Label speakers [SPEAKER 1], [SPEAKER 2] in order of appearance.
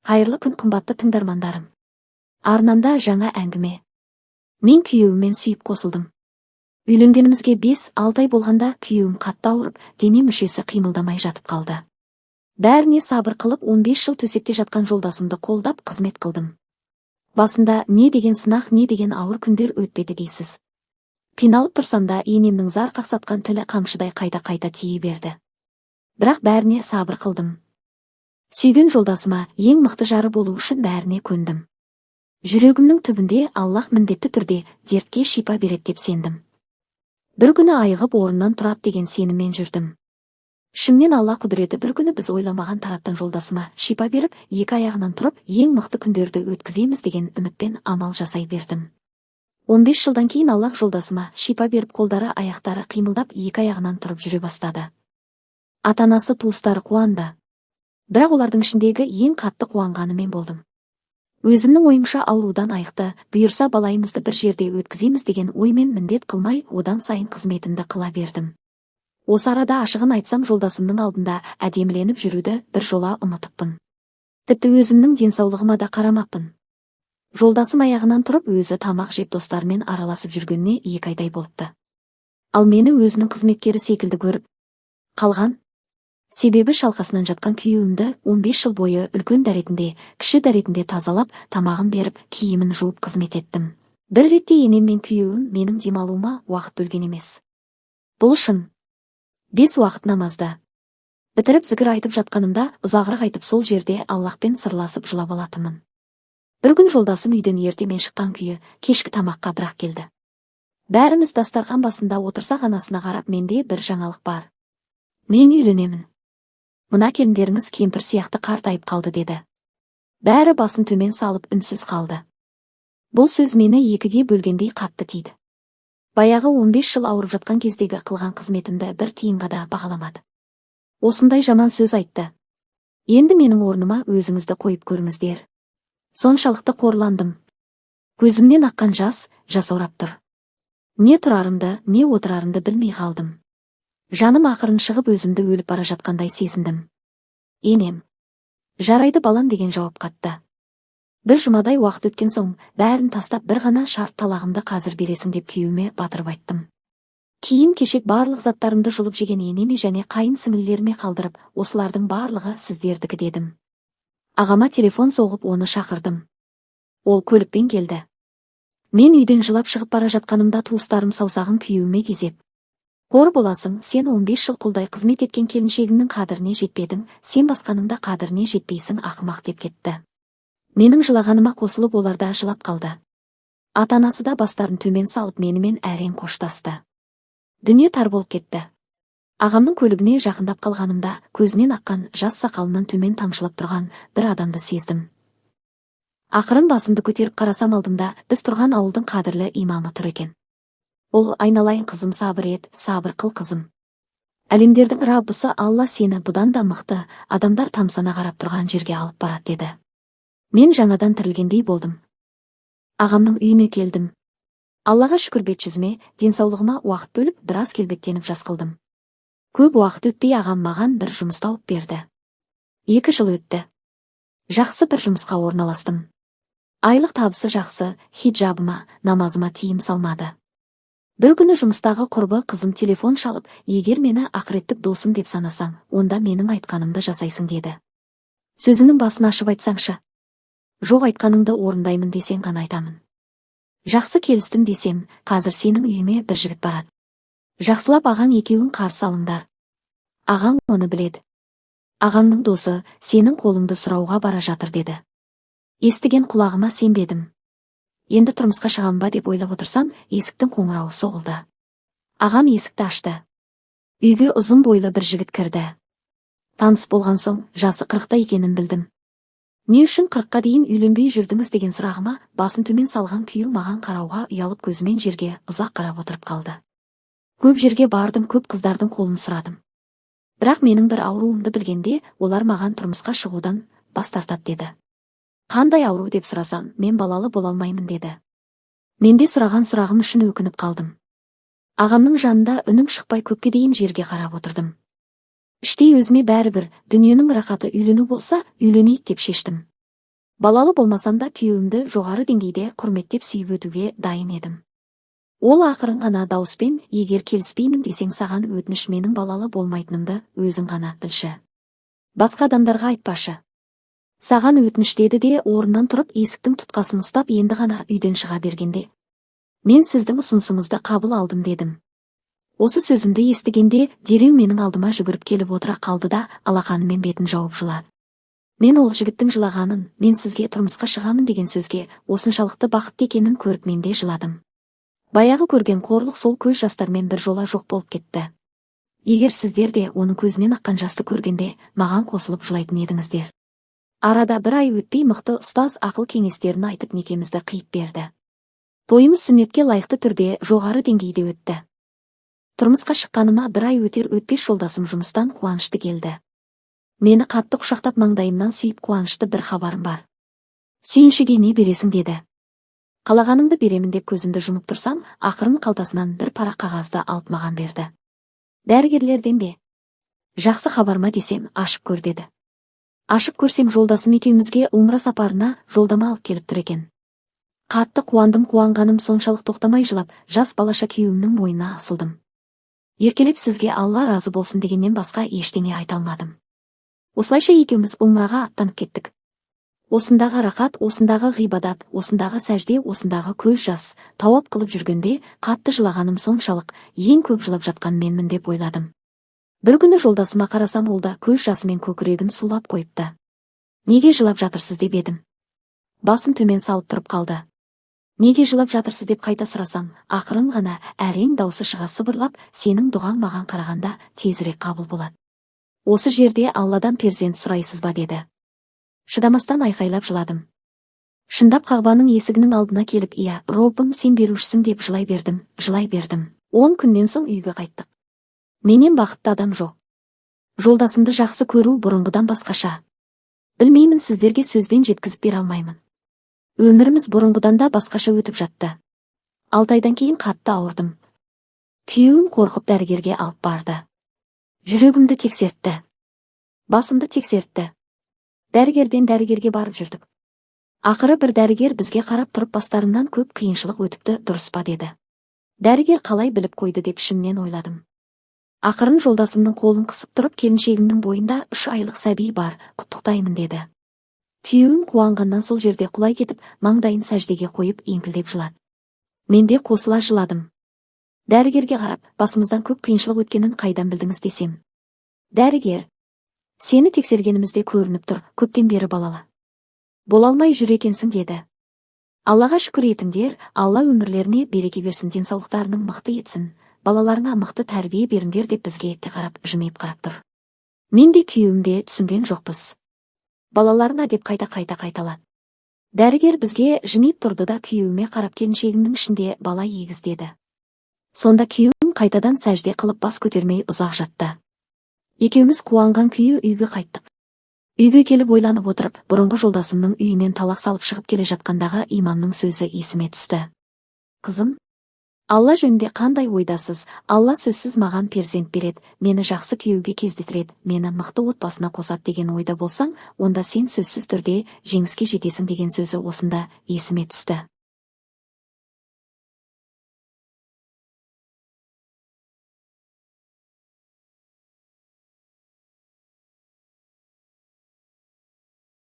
[SPEAKER 1] Қайырлы күн қымбатты тыңдармандарым. Арнамда жаңа әңгіме. Мен күйеуіммен сүйіп қосылдым. Үйленгенімізге 5-6 ай болғанда күйеуім қатты ауырып, дене мүшесі қимылдамай жатып қалды. Бәріне сабыр қылып 15 жыл төсекте жатқан жолдасымды қолдап қызмет қылдым. Басында не деген сынақ, не деген ауыр күндер өтпеді дейсіз. Қиналып тұрсам да енемнің зар қақсатқан тілі қамшыдай қайта-қайта тие берді. Бірақ бәріне сабыр қылдым. Сүйген жолдасыма ең мықты жары болу үшін бәріне көндім. Жүрегімнің түбінде Аллах міндетті түрде дертке шипа береді деп сендім. Бір күні айығып орнынан тұрады деген сеніммен жүрдім. Шынымен Алла құдіреті, бір күні біз ойламаған тараптан жолдасыма шипа беріп, екі аяғынан тұрып, ең мықты күндерді өткіземіз деген үмітпен амал жасай бердім. 15 жылдан кейін Аллах жолдасыма шипа беріп, қолдары, аяқтары қимылдап, екі аяғынан тұрып жүре бастады. Ата-анасы, туыстары қуанды. Бірақ олардың ішіндегі ең қатты қуанғаны мен болдым. Өзімнің ойымша аурудан айықты, бұйырса балайымызды бір жерде өткіземіз деген оймен міндет қылмай, одан сайын қызметімді қыла бердім. Осы арада ашығын айтсам, жолдасымның алдында әдеміленіп жүруді бір жола ұмытыппын. Тіпті өзімнің денсаулығыма да қарамаппын. Жолдасым аяғынан тұрып, өзі тамақ жеп достарымен араласып жүргеніне 2 айдай болыпты. Ал мені өзінің қызметкері секілді көріп қалған. Себебі шалқасынан жатқан күйеуімді 15 жыл бойы үлкен дәретінде, кіші дәретінде тазалап, тамағын беріп, киімін жуып қызмет еттім. Бір ретте енем мен күйеуім менің демалуыма уақыт бөлген емес. Бұл шын. 5 уақыт намазды бітіріп зікір айтып жатқанымда, ұзағырақ айтып сол жерде Аллахпен сырласып жылап алатынмын. Бір күн жолдасым үйден ертемен шыққан күйі кешкі тамаққа бірақ келді. Бәріміз дастархан басында отырсақ, анасына қарап, менде бір жаңалық бар. Мен үйленемін. Мына келіндеріңіз кемпір сияқты қартайып қалды деді. Бәрі басын төмен салып үнсіз қалды. Бұл сөз мені екіге бөлгендей қатты тиді. Баяғы 15 жыл ауырып жатқан кездегі қылған қызметімді бір тиынға да бағаламады. Осындай жаман сөз айтты. Енді менің орныма өзіңізді қойып көріңіздер. Соншалықты қорландым. Көзімнен аққан жас жасаурап тұр. Не тұрарымды, не отырарымды білмей қалдым. Жаным ақырын шығып, өзімді өліп бара жатқандай сезіндім. Енем, жарайды балам деген жауап қатты. Бір жұмадай уақыт өткен соң, бәрін тастап, бір ғана шарт, талағымды қазір бересің деп күйеуіме батырып айттым. Киім кешек барлық заттарымды жұлып жеген енеме және қайын сіңлілеріме қалдырып, осылардың барлығы сіздердікі дедім. Ағама телефон соғып оны шақырдым. Ол көлікпен келді. Мен үйден жылап шығып бара жатқанымда туыстарым саусағын күйеуіме кезеп: Қор боласың, сен 15 жыл құлдай қызмет еткен келіншегіңнің қадіріне жетпедің, сен басқаның да қадіріне жетпейсің, ақымақ деп кетті. Менің жылағаныма қосылып олар да жылап қалды. Ата-анасы да бастарын төмен салып менімен әрең қоштасты. Дүние тар болып кетті. Ағамның көлігіне жақындап қалғанымда, көзінен аққан жас сақалынан төмен тамшылап тұрған бір адамды сездім. Ақырын басымды көтеріп қарасам, алдымда біз тұрған ауылдың қадірлі имамы тұр екен. Ол: айналайын қызым, сабыр ет, сабыр қыл қызым. Әлемдердің Раббысы Алла сені бұдан да мықты адамдар тамсана қарап тұрған жерге алып барады деді. Мен жаңадан тірілгендей болдым. Ағамның үйіне келдім. Аллаға шүкір, бет-жүзіме, денсаулығыма уақыт бөліп, біраз келбеттеніп жас қылдым. Көп уақыт өтпей ағам маған бір жұмыс тауып берді. 2 жыл өтті. Жақсы бір жұмысқа орналастым. Айлық табысы жақсы, хиджабыма, намазыма тиым салмады. Бір күні жұмыстағы құрбы қызым телефон шалып: егер мені ақыреттік досым деп санасаң, онда менің айтқанымды жасайсың деді. Сөзіңнің басын ашып айтсаңшы. Жоқ, айтқаныңды орындаймын десең ғана айтамын. Жақсы келістім десем, қазір сенің үйіңе бір жігіт барады. Жақсылап ағаң екеуің қарсы алыңдар. Ағаң оны біледі. Ағаңның досы сенің қолыңды сұрауға бара жатыр деді. Естіген құлағыма сенбедім. Енді тұрмысқа шығам ба деп ойлап отырсам, есіктің қоңырауы соғылды. Ағам есікті ашты. Үйге ұзын бойлы бір жігіт кірді. Таныс болған соң, жасы 40-та екенін білдім. Не үшін 40-қа дейін үйленбей жүрдіңіз деген сұрағыма басын төмен салған күйеу маған қарауға ұялып көзімен жерге ұзақ қарап отырып қалды. Көп жерге бардым, көп қыздардың қолын сұрадым. Бірақ менің бір ауруымды білгенде, олар маған тұрмысқа шығудан бас тартады деді. Қандай ауру деп сұрасам, мен балалы бола алмаймын деді. Менде сұраған сұрағым үшін өкініп қалдым. Ағамның жанында үнім шықпай көпке дейін жерге қарап отырдым. Іштей өзіме бәрібір, дүниенің рақаты үйлену болса, үйленейік деп шештім. Балалы болмасам да күйеуімді жоғары деңгейде құрметтеп сүйіп өтуге дайын едім. Ол ақырын ғана дауыспен, егер келіспеймін десең саған өтініш, менің балалы болмайтынымды өзің ғана білші. Басқа адамдарға айтпашы. Саған өтініш, деді де орнынан тұрып есіктің тұтқасын ұстап енді ғана үйден шыға бергенде: мен сіздің ұсынысыңызды қабыл алдым, дедім. Осы сөзімді естігенде дереу менің алдыма жүгіріп келіп отыра қалды да алақанымен бетін жауып жылады. Мен ол жігіттің жылағанын, мен сізге тұрмысқа шығамын деген сөзге осыншалықты бақытты екенін көріп мен де жыладым. Баяғы көрген қорлық сол көз жастармен бір жола жоқ болып кетті. Егер сіздер де оның көзінен аққан жасты көргенде маған қосылып жылайтын едіңіздер. Арада бір ай өтпей мықты ұстаз ақыл кеңестерін айтып некемізді қиып берді. Тойымыз сүннетке лайықты түрде жоғары деңгейде өтті. Тұрмысқа шыққаныма бір ай өтер-өтпес жолдасым жұмыстан қуанышты келді. Мені қатты құшақтап маңдайымнан сүйіп, қуанышты бір хабарым бар. Сүйіншіге не бересің, деді. Қалағаныңды беремін деп көзімді жұмып тұрсам, ақырын қалтасынан бір парақ қағазды алып маған берді. Дәрігерлерден бе? Жақсы хабар ма десем, ашып көр, деді. Ашып көрсем, жолдасым екеумізге умра сапарына жолдама алып келіп тұр екен. Қатты қуандым, қуанғаным соншалық тоқтамай жылап, жас балаша күйеуімнің мойнына асылдым. Еркелеп сізге Алла разы болсын дегеннен басқа ештеңе айта алмадым. Осылайша екеуміз умраға аттанып кеттік. Осындағы рақат, осындағы ғибадат, осындағы сәжде, осындағы көз жас тауап қылып жүргенде қатты жылағаным соншалық, ең көп жылап жатқан менмін деп ойладым. Бір күні жолдасыма қарасам, ол да көз жасымен көкірегін сулап қойыпты. Неге жылап жатырсыз деп едім. Басын төмен салып тұрып қалды. Неге жылап жатырсыз деп қайта сұрасам, ақырын ғана әрең даусы шыға сыбырлап: сенің дұғаң маған қарағанда тезірек қабыл болады. Осы жерде Алладан перзент сұрайсыз ба, деді. Шыдамастан айқайлап жыладым. Шындап Қағбаның есігінің алдына келіп: иә, Роббым, сен берушісің, деп жылай бердім. 10 күннен соң үйге қайттық. Менен бақытты адам жоқ. Жолдасымды жақсы көру бұрынғыдан басқаша. Білмеймін, сіздерге сөзбен жеткізіп бере алмаймын. Өміріміз бұрынғыдан да басқаша өтіп жатты. 6 айдан кейін қатты ауырдым. Күйеуім қорқып дәрігерге алып барды. Жүрегімді тексертті. Басымды тексертті. Дәрігерден дәрігерге барып жүрдік. Ақыры бір дәрігер бізге қарап тұрып: бастарынан көп қиыншылық өтіпті, дұрыс па, деді. Дәрігер қалай біліп қойды деп ішімнен ойладым. Ақырын жолдасымның қолын қысып тұрып: келіншегімнің бойында 3 айлық сәби бар, құттықтаймын, деді. Күйеуім қуанғаннан сол жерде құлай кетіп, маңдайын сәждеге қойып еңкілдеп жылады. Мен де қосыла жыладым. Дәрігерге қарап: басымыздан көп қиыншылық өткенін қайдан білдіңіз, десем. Дәрігер: сені тексергенімізде көрініп тұр, көптен бері балалы бола алмай жүр екенсің, деді. Аллаға шүкір етіңдер, Алла өмірлеріне береке берсін, денсаулықтарының мықты етсін, балаларыңа мықты тәрбие беріңдер, деп бізге те қарап, жымиып қарап тұр. Мен де күйеуім де түсінген жоқпыз. Балаларыңа деп қайталады. Дәрігер бізге жымиып тұрды да күйеуіме қарап: келіншегіңнің ішінде бала егіз, деді. Сонда күйеуім қайтадан сәжде қылып бас көтермей ұзақ жатты. Екеуміз қуанған күйі үйге қайттық. Үйге келіп ойланып отырып, бұрынғы жолдасымның үйінен талақ салып шығып келе жатқандағы имамның сөзі есіме түсті. Қызым, Алла жөнінде қандай ойдасыз? Алла сөзсіз маған перзент береді, мені жақсы күйеуге кездестіреді, мені мықты отбасына қосады деген ойда болсаң, онда сен сөзсіз түрде жеңіске жетесің деген сөзі осында есіме түсті.